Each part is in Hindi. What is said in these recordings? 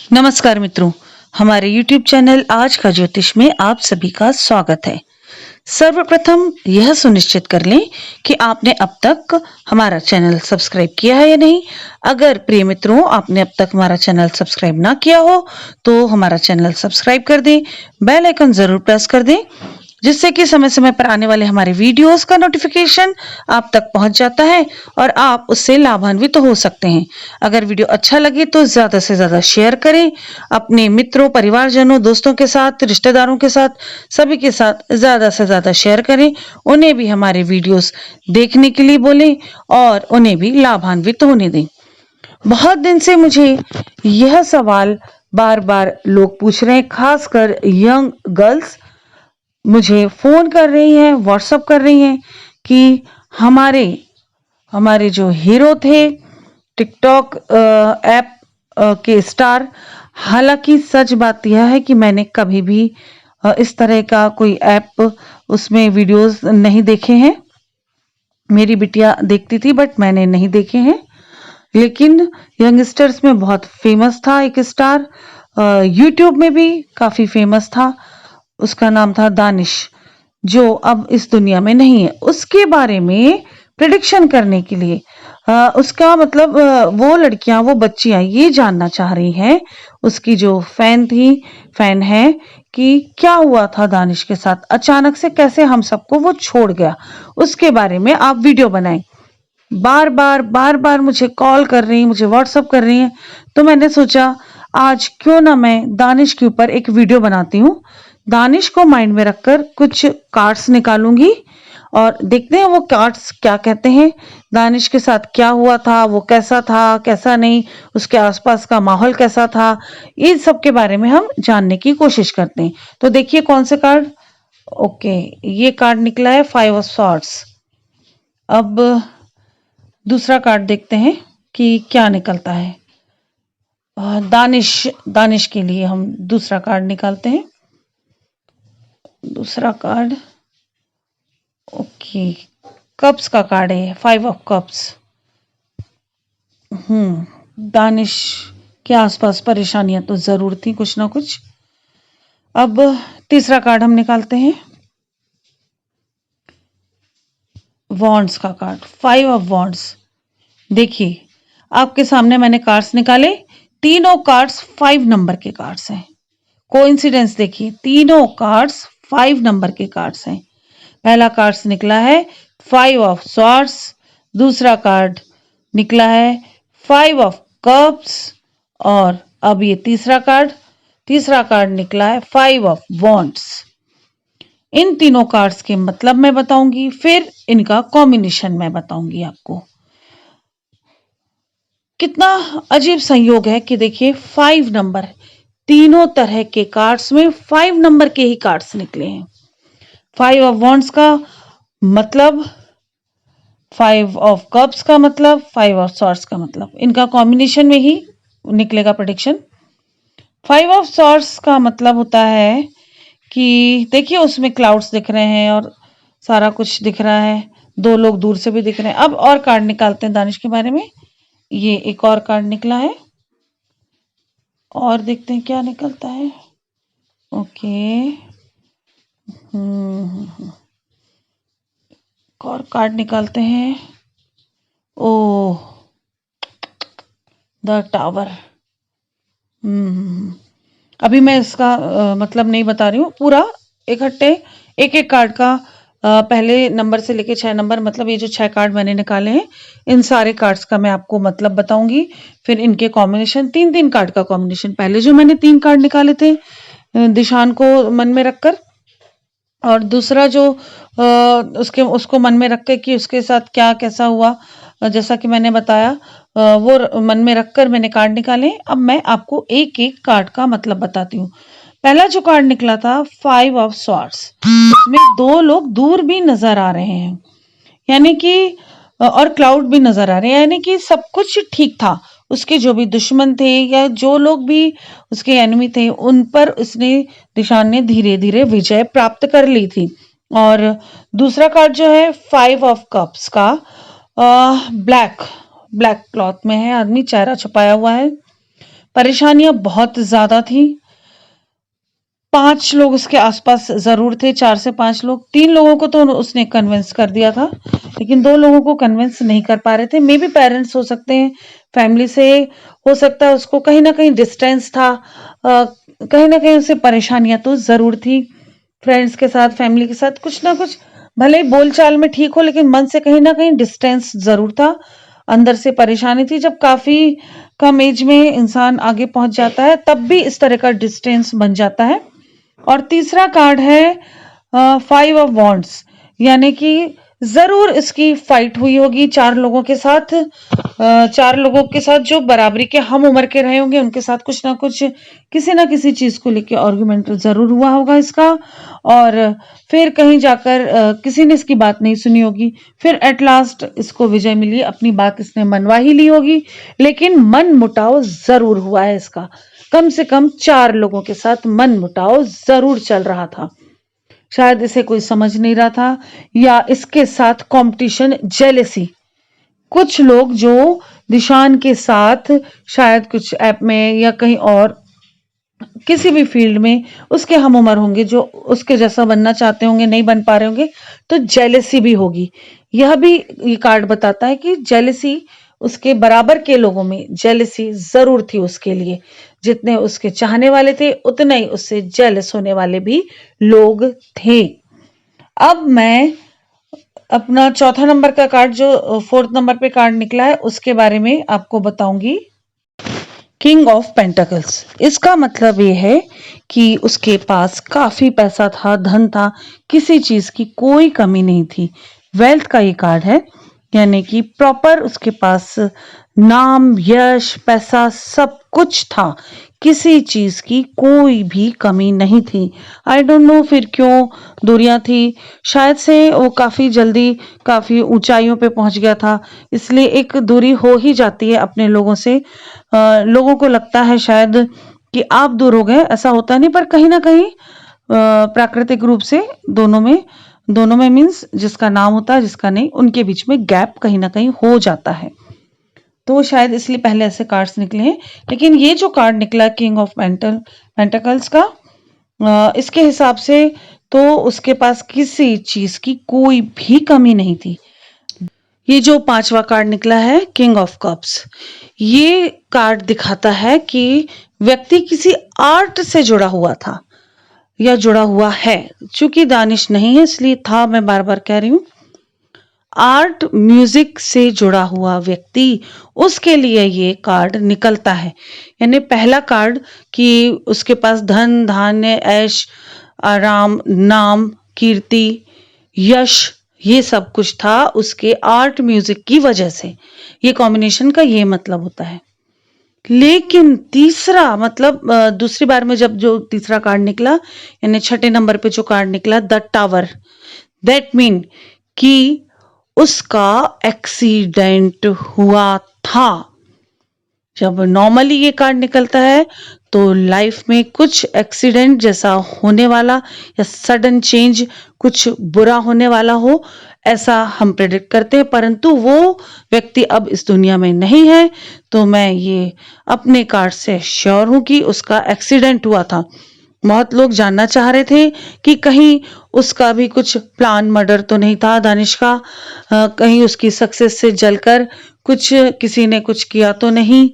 नमस्कार मित्रों, हमारे YouTube चैनल आज का ज्योतिष में आप सभी का स्वागत है। सर्वप्रथम यह सुनिश्चित कर लें कि आपने अब तक हमारा चैनल सब्सक्राइब किया है या नहीं। अगर प्रिय मित्रों आपने अब तक हमारा चैनल सब्सक्राइब ना किया हो तो हमारा चैनल सब्सक्राइब कर दें, बेल आइकन जरूर प्रेस कर दें, जिससे कि समय समय पर आने वाले हमारे वीडियोस का नोटिफिकेशन आप तक पहुंच जाता है और आप उससे लाभान्वित तो हो सकते हैं। अगर वीडियो अच्छा लगे तो ज्यादा से ज्यादा शेयर करें, अपने मित्रों, परिवारजनों, दोस्तों के साथ, रिश्तेदारों के साथ, सभी के साथ ज्यादा से ज्यादा शेयर करें। उन्हें भी हमारे वीडियोस देखने के लिए बोलें और उन्हें भी लाभान्वित होने दें। बहुत दिन से मुझे यह सवाल बार बार लोग पूछ रहे हैं, खासकर यंग गर्ल्स मुझे फोन कर रही हैं, व्हाट्सएप कर रही हैं कि हमारे हमारे जो हीरो थे टिकटॉक ऐप के स्टार, हालांकि सच बात यह है कि मैंने कभी भी इस तरह का कोई ऐप उसमें वीडियोस नहीं देखे हैं। मेरी बिटिया देखती थी बट मैंने नहीं देखे हैं। लेकिन यंगस्टर्स में बहुत फेमस था एक स्टार, यूट्यूब में भी काफी फेमस था। उसका नाम था दानिश, जो अब इस दुनिया में नहीं है। उसके बारे में प्रिडिक्शन करने के लिए उसका मतलब वो लड़कियां, वो बच्चियां ये जानना चाह रही हैं, उसकी जो फैन है, कि क्या हुआ था दानिश के साथ, अचानक से कैसे हम सबको वो छोड़ गया, उसके बारे में आप वीडियो बनाएं। बार बार मुझे कॉल कर रही हैं, मुझे व्हाट्सअप कर रही हैं। तो मैंने सोचा आज क्यों ना मैं दानिश के ऊपर एक वीडियो बनाती हूँ। दानिश को माइंड में रखकर कुछ कार्ड्स निकालूंगी और देखते हैं वो कार्ड्स क्या कहते हैं, दानिश के साथ क्या हुआ था, वो कैसा था, कैसा नहीं, उसके आसपास का माहौल कैसा था, इन सब के बारे में हम जानने की कोशिश करते हैं। तो देखिए कौन से कार्ड। ओके, ये कार्ड निकला है 5 ऑफ सॉर्ड्स। अब दूसरा कार्ड देखते हैं कि क्या निकलता है। दानिश के लिए हम दूसरा कार्ड निकालते हैं। दूसरा कार्ड ओके, कप्स का कार्ड है, 5 ऑफ कप्स। दानिश के आसपास परेशानियां तो जरूर थी कुछ ना कुछ। अब तीसरा कार्ड हम निकालते हैं, वॉन्ड्स का कार्ड, 5 ऑफ वॉन्ड्स। देखिए आपके सामने मैंने कार्ड्स निकाले, तीनों कार्ड्स 5 नंबर के कार्ड्स हैं। कोइंसिडेंस देखिए, तीनों कार्ड्स 5 नंबर के कार्ड्स हैं। पहला कार्ड्स निकला है 5 ऑफ स्वॉर्ड्स, दूसरा कार्ड निकला है 5 ऑफ कप्स, और अब ये तीसरा कार्ड निकला है 5 ऑफ वॉन्ड्स। इन तीनों कार्ड्स के मतलब मैं बताऊंगी, फिर इनका कॉम्बिनेशन मैं बताऊंगी आपको। कितना अजीब संयोग है कि देखिए 5 नंबर, तीनों तरह के कार्ड्स में 5 नंबर के ही कार्ड्स निकले हैं। 5 ऑफ वॉन्ड्स का मतलब, 5 ऑफ कप्स का मतलब, 5 ऑफ सॉर्ड्स का मतलब, इनका कॉम्बिनेशन में ही निकलेगा प्रेडिक्शन। 5 ऑफ सॉर्ड्स का मतलब होता है कि देखिए उसमें क्लाउड्स दिख रहे हैं और सारा कुछ दिख रहा है, दो लोग दूर से भी दिख रहे हैं। अब और कार्ड निकालते हैं दानिश के बारे में। ये एक और कार्ड निकला है और देखते हैं क्या निकलता है। ओके, और कार्ड निकालते हैं। ओह, द टावर। अभी मैं इसका मतलब नहीं बता रही हूँ, पूरा इकट्ठे एक एक कार्ड का पहले नंबर से लेके 6 नंबर, मतलब ये जो 6 कार्ड मैंने निकाले हैं, इन सारे कार्ड्स का मैं आपको मतलब बताऊंगी। फिर इनके कॉम्बिनेशन, 3 कार्ड का कॉम्बिनेशन, पहले जो मैंने 3 कार्ड निकाले थे दिशान को मन में रखकर, और दूसरा जो उसको मन में रख के कि उसके साथ क्या कैसा हुआ, जैसा कि मैंने बताया, वो मन में रखकर मैंने कार्ड निकाले। अब मैं आपको एक एक कार्ड का मतलब बताती हूँ। पहला जो कार्ड निकला था 5 ऑफ स्वॉर्ड्स, उसमें 2 लोग दूर भी नजर आ रहे हैं, यानी कि और क्लाउड भी नजर आ रहे हैं, यानी कि सब कुछ ठीक था। उसके जो भी दुश्मन थे या जो लोग भी उसके एनिमी थे, उन पर दिशान ने धीरे धीरे विजय प्राप्त कर ली थी। और दूसरा कार्ड जो है 5 ऑफ कप्स का, ब्लैक क्लॉथ में है आदमी, चेहरा छुपाया हुआ है, परेशानियां बहुत ज्यादा थी। 5 लोग उसके आसपास जरूर थे, 4 से 5 लोग। 3 लोगों को तो उसने कन्विंस कर दिया था, लेकिन 2 लोगों को कन्विंस नहीं कर पा रहे थे। मे बी पेरेंट्स हो सकते हैं, फैमिली से हो सकता है, उसको कहीं ना कहीं डिस्टेंस था, कहीं ना कहीं उसे परेशानियां तो जरूर थी। फ्रेंड्स के साथ, फैमिली के साथ कुछ ना कुछ, भले ही बोलचाल में ठीक हो, लेकिन मन से कहीं ना कहीं डिस्टेंस जरूर था, अंदर से परेशानी थी। जब काफी कम एज में इंसान आगे पहुंच जाता है, तब भी इस तरह का डिस्टेंस बन जाता है। और तीसरा कार्ड है 5 ऑफ वॉन्ड्स, यानी कि जरूर इसकी फाइट हुई होगी 4 लोगों के साथ। 4 लोगों के साथ जो बराबरी के हम उम्र के रहे होंगे, उनके साथ कुछ ना कुछ, किसी ना किसी चीज को लेकर आर्गुमेंट जरूर हुआ होगा इसका। और फिर कहीं जाकर किसी ने इसकी बात नहीं सुनी होगी, फिर एट लास्ट इसको विजय मिली, अपनी बात इसने मनवा ही ली होगी। लेकिन मन मुटाव जरूर हुआ है इसका, कम से कम 4 लोगों के साथ मन मुटाव जरूर चल रहा था। शायद इसे कोई समझ नहीं रहा था, या इसके साथ कंपटीशन, जेलेसी। कुछ लोग जो निशान के साथ शायद कुछ ऐप में या कहीं और किसी भी फील्ड में उसके हम उम्र होंगे, जो उसके जैसा बनना चाहते होंगे, नहीं बन पा रहे होंगे, तो जेलेसी भी होगी। यह भी ये कार्ड बताता है कि जेलेसी, उसके बराबर के लोगों में जेलेसी जरूर थी उसके लिए। जितने उसके चाहने वाले थे, उतने ही उससे जेलस होने वाले भी लोग थे। अब मैं अपना चौथा नंबर का कार्ड, जो 4th नंबर पे कार्ड निकला है, उसके बारे में आपको बताऊंगी। किंग ऑफ पेंटाकल्स, इसका मतलब ये है कि उसके पास काफी पैसा था, धन था, किसी चीज की कोई कमी नहीं थी। वेल्थ का ये कार्ड है, यानी कि प्रॉपर उसके पास नाम, यश, पैसा सब कुछ था, किसी चीज की कोई भी कमी नहीं थी। आई डोंट नो फिर क्यों दूरियां थी, शायद से वो काफी जल्दी काफी ऊंचाइयों पे पहुंच गया था, इसलिए एक दूरी हो ही जाती है अपने लोगों से। लोगों को लगता है शायद कि आप दूर हो गए, ऐसा होता नहीं, पर कहीं ना कहीं प्राकृतिक रूप से दोनों में मीन्स जिसका नाम होता है, जिसका नहीं, उनके बीच में गैप कहीं ना कहीं हो जाता है। तो शायद इसलिए पहले ऐसे कार्ड्स निकले हैं। लेकिन ये जो कार्ड निकला किंग ऑफ पेंटाकल्स का, इसके हिसाब से तो उसके पास किसी चीज की कोई भी कमी नहीं थी। ये जो 5वां कार्ड निकला है किंग ऑफ कप्स, ये कार्ड दिखाता है कि व्यक्ति किसी आर्ट से जुड़ा हुआ था या जुड़ा हुआ है। चूंकि दानिश नहीं है, इसलिए था, मैं बार बार कह रही हूं, आर्ट, म्यूजिक से जुड़ा हुआ व्यक्ति, उसके लिए ये कार्ड निकलता है। यानी पहला कार्ड कि उसके पास धन, धान्य, ऐश, आराम, नाम, कीर्ति, यश, ये सब कुछ था उसके आर्ट, म्यूजिक की वजह से। ये कॉम्बिनेशन का ये मतलब होता है। लेकिन तीसरा मतलब दूसरी बार में जब जो तीसरा कार्ड निकला, यानी 6ठे नंबर पे जो कार्ड निकला, द टावर, दैट मीन कि उसका एक्सीडेंट हुआ था। जब नॉर्मली ये कार्ड निकलता है तो लाइफ में कुछ एक्सीडेंट जैसा होने वाला या सडन चेंज, कुछ बुरा होने वाला हो, ऐसा हम प्रेडिक्ट करते हैं। परंतु वो व्यक्ति अब इस दुनिया में नहीं है, तो मैं ये अपने कार्ड से श्योर हूं कि उसका एक्सीडेंट हुआ था। बहुत लोग जानना चाह रहे थे कि कहीं उसका भी कुछ प्लान मर्डर तो नहीं था दानिश का, कहीं उसकी सक्सेस से जलकर कुछ किसी ने कुछ किया तो नहीं।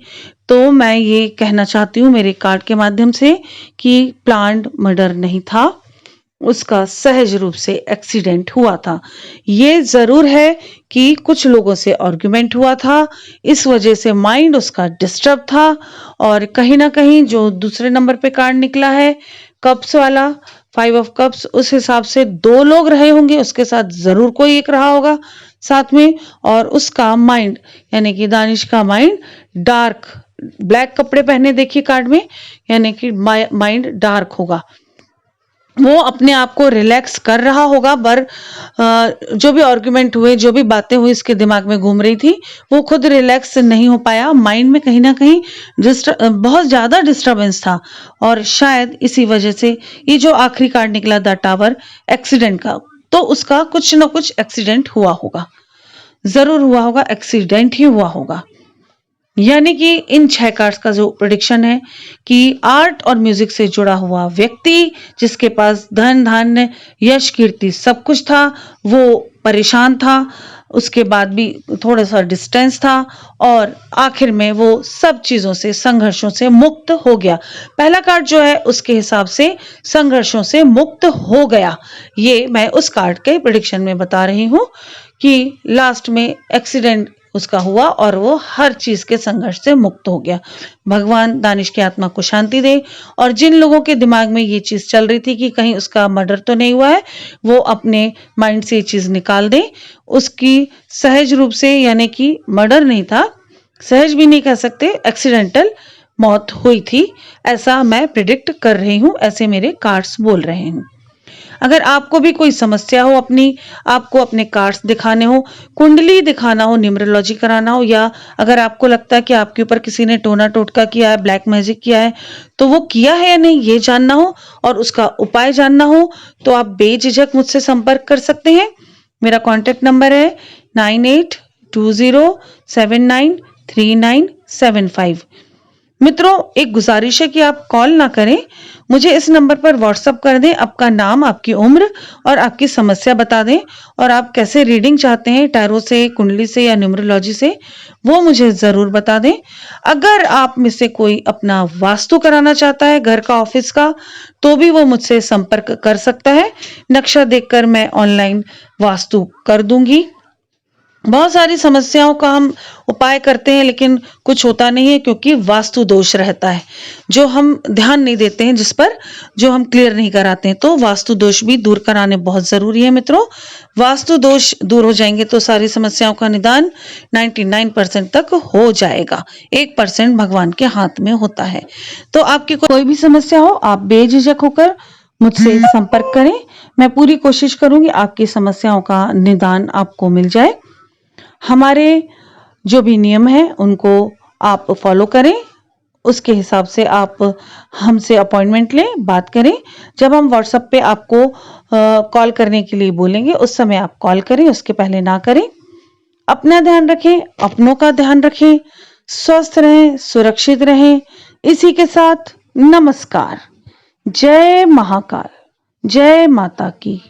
तो मैं ये कहना चाहती हूँ मेरे कार्ड के माध्यम से कि प्लान्ड मर्डर नहीं था, उसका सहज रूप से एक्सीडेंट हुआ था। ये जरूर है कि कुछ लोगों से आर्गुमेंट हुआ था, इस वजह से माइंड उसका डिस्टर्ब था। और कहीं ना कहीं जो दूसरे नंबर पे कार्ड निकला है कप्स वाला, 5 ऑफ कप्स, उस हिसाब से 2 लोग रहे होंगे, उसके साथ जरूर कोई एक रहा होगा साथ में। और उसका माइंड, यानी कि दानिश का माइंड डार्क, ब्लैक कपड़े पहने देखिए कार्ड में, यानी कि माइंड डार्क होगा। वो अपने आप को रिलैक्स कर रहा होगा, पर जो भी आर्गुमेंट हुए, जो भी बातें हुई इसके दिमाग में घूम रही थी, वो खुद रिलैक्स नहीं हो पाया। माइंड में कहीं ना कहीं बहुत ज्यादा डिस्टरबेंस था। और शायद इसी वजह से ये जो आखिरी कार्ड निकला द टावर, एक्सीडेंट का, तो उसका कुछ ना कुछ एक्सीडेंट हुआ होगा, जरूर हुआ होगा, एक्सीडेंट ही हुआ होगा। यानी कि इन 6 कार्ड्स का जो प्रेडिक्शन है कि आर्ट और म्यूजिक से जुड़ा हुआ व्यक्ति जिसके पास धन धान्य यश कीर्ति सब कुछ था, वो परेशान था, उसके बाद भी थोड़ा सा डिस्टेंस था और आखिर में वो सब चीजों से संघर्षों से मुक्त हो गया। पहला कार्ड जो है उसके हिसाब से संघर्षों से मुक्त हो गया। ये मैं उस कार्ड के प्रेडिक्शन में बता रही हूँ कि लास्ट में एक्सीडेंट उसका हुआ और वो हर चीज के संघर्ष से मुक्त हो गया। भगवान दानिश की आत्मा को शांति दे। और जिन लोगों के दिमाग में ये चीज चल रही थी कि कहीं उसका मर्डर तो नहीं हुआ है, वो अपने माइंड से ये चीज निकाल दे। उसकी सहज रूप से, यानी कि मर्डर नहीं था, सहज भी नहीं कह सकते, एक्सीडेंटल मौत हुई थी, ऐसा मैं प्रिडिक्ट कर रही हूं, ऐसे मेरे कार्ड्स बोल रहे हैं। अगर आपको भी कोई समस्या हो, आपको अपने कार्ड्स दिखाने हो, कुंडली दिखाना हो, न्यूमरोलॉजी कराना हो, या अगर आपको लगता है कि आपके ऊपर किसी ने टोना टोटका किया है, ब्लैक मैजिक किया है, तो वो किया है या नहीं ये जानना हो और उसका उपाय जानना हो, तो आप बेझिझक मुझसे संपर्क कर सकते हैं। मेरा कॉन्टेक्ट नंबर है 9820793975। मित्रों, एक गुजारिश है कि आप कॉल ना करें, मुझे इस नंबर पर व्हाट्सएप कर दें, आपका नाम, आपकी उम्र और आपकी समस्या बता दें, और आप कैसे रीडिंग चाहते हैं, टैरो से, कुंडली से या न्यूमरोलॉजी से, वो मुझे जरूर बता दें। अगर आप में से कोई अपना वास्तु कराना चाहता है, घर का, ऑफिस का, तो भी वो मुझसे संपर्क कर सकता है। नक्शा देखकर मैं ऑनलाइन वास्तु कर दूंगी। बहुत सारी समस्याओं का हम उपाय करते हैं लेकिन कुछ होता नहीं है, क्योंकि वास्तु दोष रहता है जो हम ध्यान नहीं देते हैं, जिस पर जो हम क्लियर नहीं कराते हैं। तो वास्तु दोष भी दूर कराने बहुत जरूरी है मित्रों। वास्तु दोष दूर हो जाएंगे तो सारी समस्याओं का निदान 99% तक हो जाएगा। 1% भगवान के हाथ में होता है। तो आपकी कोई भी समस्या हो, आप बेझिझक होकर मुझसे संपर्क करें। मैं पूरी कोशिश करूंगी आपकी समस्याओं का निदान आपको मिल जाए। हमारे जो भी नियम हैं उनको आप फॉलो करें, उसके हिसाब से आप हमसे अपॉइंटमेंट लें, बात करें। जब हम व्हाट्सएप पे आपको कॉल करने के लिए बोलेंगे उस समय आप कॉल करें, उसके पहले ना करें। अपना ध्यान रखें, अपनों का ध्यान रखें, स्वस्थ रहें, सुरक्षित रहें। इसी के साथ नमस्कार। जय महाकाल, जय माता की।